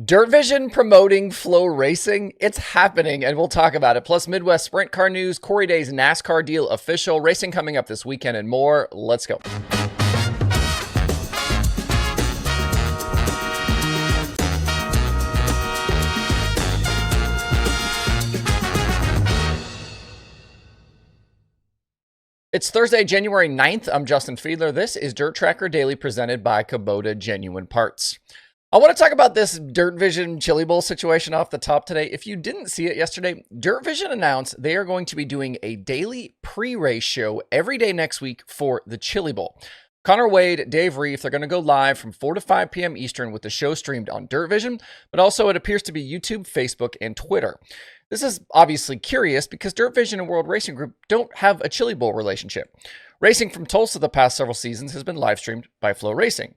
DIRTVision promoting FloRacing. It's happening, and we'll talk about it. Plus, Midwest Sprint Car news, Corey Day's NASCAR deal official, racing coming up this weekend, and more. Let's go. It's Thursday, January 9th. I'm Justin Fiedler. This is DIRTRACKR Daily presented by Kubota Genuine Parts. I want to talk about this DIRTVision Chili Bowl situation off the top today. If you didn't see it yesterday, DIRTVision announced they are going to be doing a daily pre-race show every day next week for the Chili Bowl. Connor Wade, Dave Reef, they're going to go live from 4 to 5 p.m. Eastern with the show streamed on DIRTVision, but also it appears to be YouTube, Facebook, and Twitter. This is obviously curious because DIRTVision and World Racing Group don't have a Chili Bowl relationship. Racing from Tulsa the past several seasons has been live streamed by FloRacing.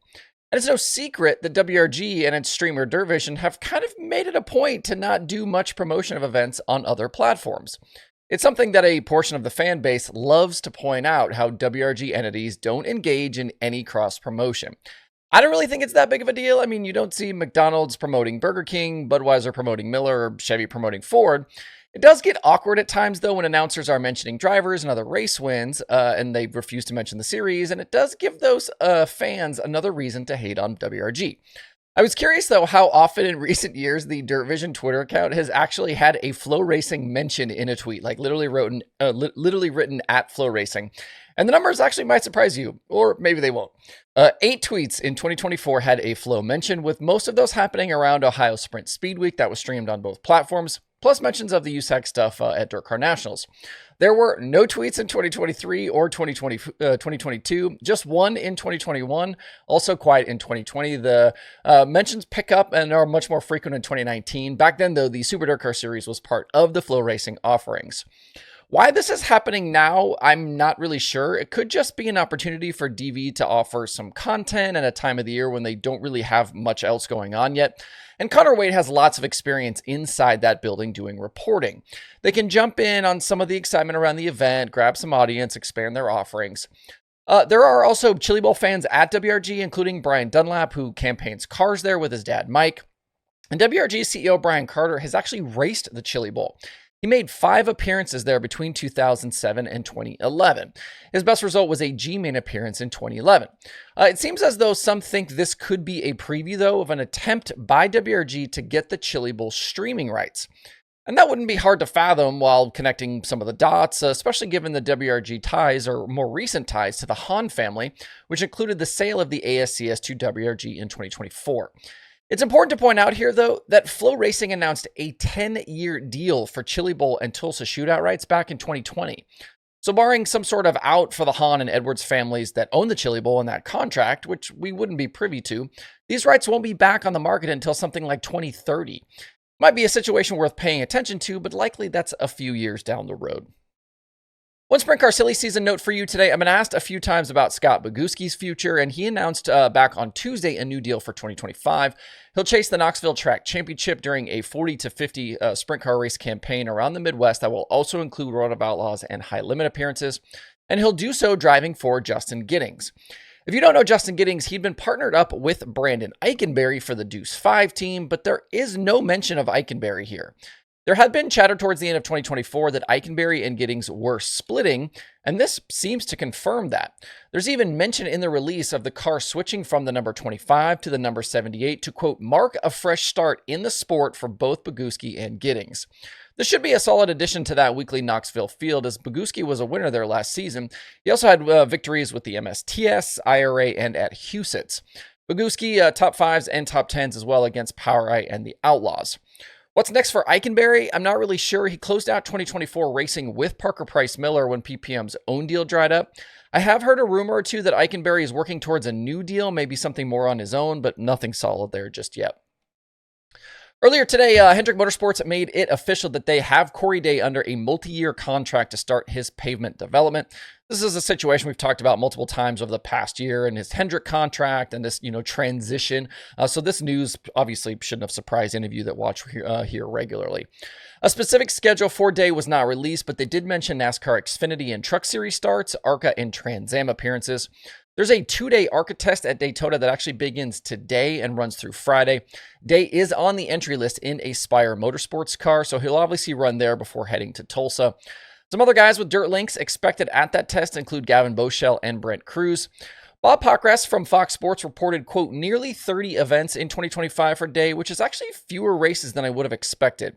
And it's no secret that WRG and its streamer DIRTVision have kind of made it a point to not do much promotion of events on other platforms. It's something that a portion of the fan base loves to point out, how WRG entities don't engage in any cross-promotion. I don't really think it's that big of a deal. I mean, you don't see McDonald's promoting Burger King, Budweiser promoting Miller, or Chevy promoting Ford. It does get awkward at times, though, when announcers are mentioning drivers and other race wins, and they refuse to mention the series, and it does give those fans another reason to hate on WRG. I was curious, though, how often in recent years the DIRTVision Twitter account has actually had a FloRacing mention in a tweet, like literally written at FloRacing. And the numbers actually might surprise you, or maybe they won't. 8 tweets in 2024 had a Flo mention, with most of those happening around Ohio Sprint Speed Week that was streamed on both platforms, plus mentions of the USAC stuff at DIRTRACKR Nationals. There were no tweets in 2023 or 2022, just one in 2021, also quiet in 2020. The mentions pick up and are much more frequent in 2019. Back then, though, the Super DIRTRACKR series was part of the FloRacing offerings. Why this is happening now, I'm not really sure. It could just be an opportunity for DV to offer some content at a time of the year when they don't really have much else going on yet. And Connor Wade has lots of experience inside that building doing reporting. They can jump in on some of the excitement around the event, grab some audience, expand their offerings. There are also Chili Bowl fans at WRG, including Brian Dunlap, who campaigns cars there with his dad, Mike. And WRG CEO Brian Carter has actually raced the Chili Bowl. He made 5 appearances there between 2007 and 2011. His best result was a G-main appearance in 2011. It seems as though some think this could be a preview, though, of an attempt by WRG to get the Chili Bowl streaming rights. And that wouldn't be hard to fathom while connecting some of the dots, especially given the WRG ties, or more recent ties, to the Hahn family, which included the sale of the ASCS to WRG in 2024. It's important to point out here, though, that FloRacing announced a 10-year deal for Chili Bowl and Tulsa Shootout rights back in 2020. So barring some sort of out for the Hahn and Edwards families that own the Chili Bowl in that contract, which we wouldn't be privy to, these rights won't be back on the market until something like 2030. Might be a situation worth paying attention to, but likely that's a few years down the road. One Sprint Car Silly Season note for you today. I've been asked a few times about Scott Bogucki's future, and he announced back on Tuesday a new deal for 2025. He'll chase the Knoxville Track Championship during a 40 to 50 sprint car race campaign around the Midwest that will also include Road of Outlaws and high limit appearances, and he'll do so driving for Justin Giddings. If you don't know Justin Giddings, he'd been partnered up with Brandon Eikenberry for the Deuce 5 team, but there is no mention of Eikenberry here. There had been chatter towards the end of 2024 that Eikenberry and Giddings were splitting, and this seems to confirm that. There's even mention in the release of the car switching from the number 25 to the number 78 to, quote, mark a fresh start in the sport for both Bogucki and Giddings. This should be a solid addition to that weekly Knoxville field, as Bogucki was a winner there last season. He also had victories with the MSTS, IRA, and at Huset's. Bogucki top 5s and top 10s as well against PowerEye and the Outlaws. What's next for Eikenberry? I'm not really sure. He closed out 2024 racing with Parker Price Miller when PPM's own deal dried up. I have heard a rumor or two that Eikenberry is working towards a new deal, maybe something more on his own, but nothing solid there just yet. Earlier today, Hendrick Motorsports made it official that they have Corey Day under a multi-year contract to start his pavement development. This is a situation we've talked about multiple times over the past year, and his Hendrick contract and this, transition. So this news obviously shouldn't have surprised any of you that watch here regularly. A specific schedule for Day was not released, but they did mention NASCAR Xfinity and Truck Series starts, ARCA and Trans Am appearances. There's a 2-day ARCA test at Daytona that actually begins today and runs through Friday. Day is on the entry list in a Spire Motorsports car, so he'll obviously run there before heading to Tulsa. Some other guys with dirt links expected at that test include Gavin Boschel and Brent Cruz. Bob Pockras from Fox Sports reported, quote, nearly 30 events in 2025 for Day, which is actually fewer races than I would have expected.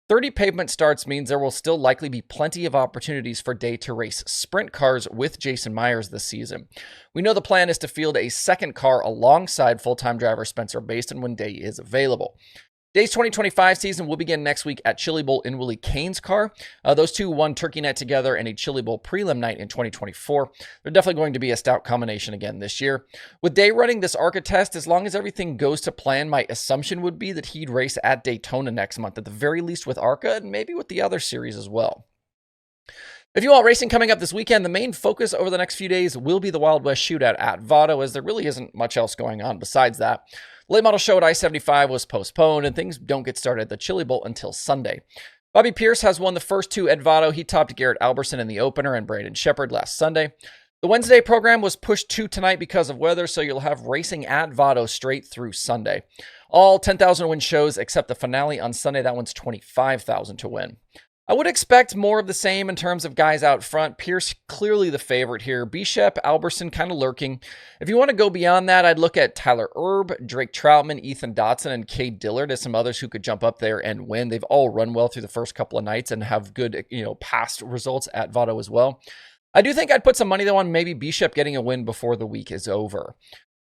30 pavement starts means there will still likely be plenty of opportunities for Day to race sprint cars with Jason Myers this season. We know the plan is to field a second car alongside full-time driver Spencer Bayston when Day is available. Day's 2025 season will begin next week at Chili Bowl in Willie Kane's car. Those two won Turkey Night together and a Chili Bowl prelim night in 2024. They're definitely going to be a stout combination again this year. With Day running this ARCA test, as long as everything goes to plan, my assumption would be that he'd race at Daytona next month, at the very least with ARCA and maybe with the other series as well. If you want racing coming up this weekend, the main focus over the next few days will be the Wild West Shootout at Vado, as there really isn't much else going on besides that. Late model show at I-75 was postponed, and things don't get started at the Chili Bowl until Sunday. Bobby Pierce has won the first two at Vado. He topped Garrett Alberson in the opener and Brandon Shepard last Sunday. The Wednesday program was pushed to tonight because of weather, so you'll have racing at Vado straight through Sunday. All 10,000 win shows except the finale on Sunday. That one's 25,000 to win. I would expect more of the same in terms of guys out front. Pierce clearly the favorite here. Bishop, Alberson kind of lurking. If you want to go beyond that, I'd look at Tyler Erb, Drake Troutman, Ethan Dotson, and Cade Dillard as some others who could jump up there and win. They've all run well through the first couple of nights and have good, past results at Vado as well. I do think I'd put some money though on maybe Bishop getting a win before the week is over.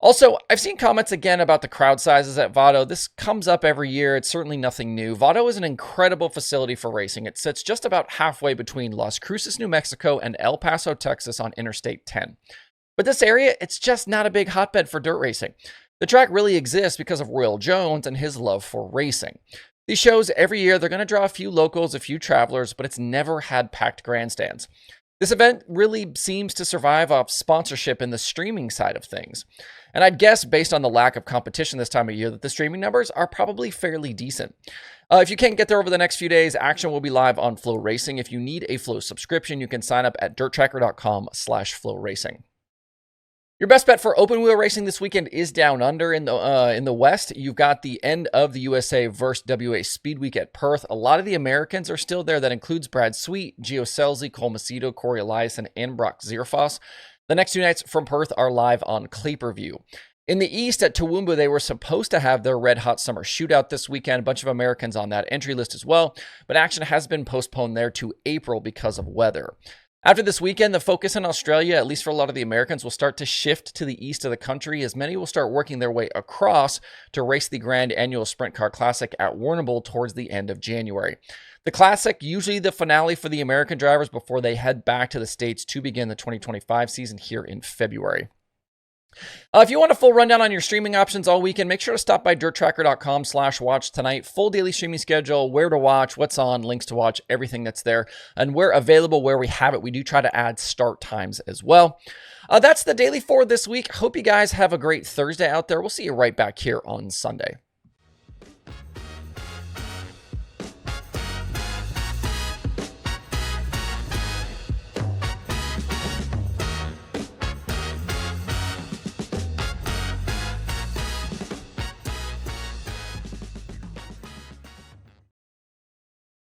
Also, I've seen comments again about the crowd sizes at Vado. This comes up every year. It's certainly nothing new. Vado is an incredible facility for racing. It sits just about halfway between Las Cruces, New Mexico and El Paso, Texas on Interstate 10. But this area, it's just not a big hotbed for dirt racing. The track really exists because of Royal Jones and his love for racing. These shows every year, they're going to draw a few locals, a few travelers, but it's never had packed grandstands. This event really seems to survive off sponsorship in the streaming side of things. And I'd guess, based on the lack of competition this time of year, that the streaming numbers are probably fairly decent. If you can't get there over the next few days, action will be live on FloRacing. If you need a Flo subscription, you can sign up at DIRTRACKR.com/FloRacing. Your best bet for open wheel racing this weekend is down under in the West. You've got the end of the USA versus WA Speed Week at Perth. A lot of the Americans are still there. That includes Brad Sweet, Gio Scelzi, Cole Macedo, Corey Eliason, and Brock Zierfoss. The next two nights from Perth are live on Clay-Per-View. In the East at Toowoomba, they were supposed to have their Red Hot Summer Shootout this weekend. A bunch of Americans on that entry list as well, but action has been postponed there to April because of weather. After this weekend, the focus in Australia, at least for a lot of the Americans, will start to shift to the east of the country as many will start working their way across to race the Grand Annual Sprint Car Classic at Warrnambool towards the end of January. The Classic, usually the finale for the American drivers before they head back to the States to begin the 2025 season here in February. If you want a full rundown on your streaming options all weekend, make sure to stop by DIRTRACKR.com/watch tonight. Full daily streaming schedule, where to watch, what's on, links to watch, everything that's there. And where available, where we have it, we do try to add start times as well. That's the daily for this week. Hope you guys have a great Thursday out there. We'll see you right back here on Sunday.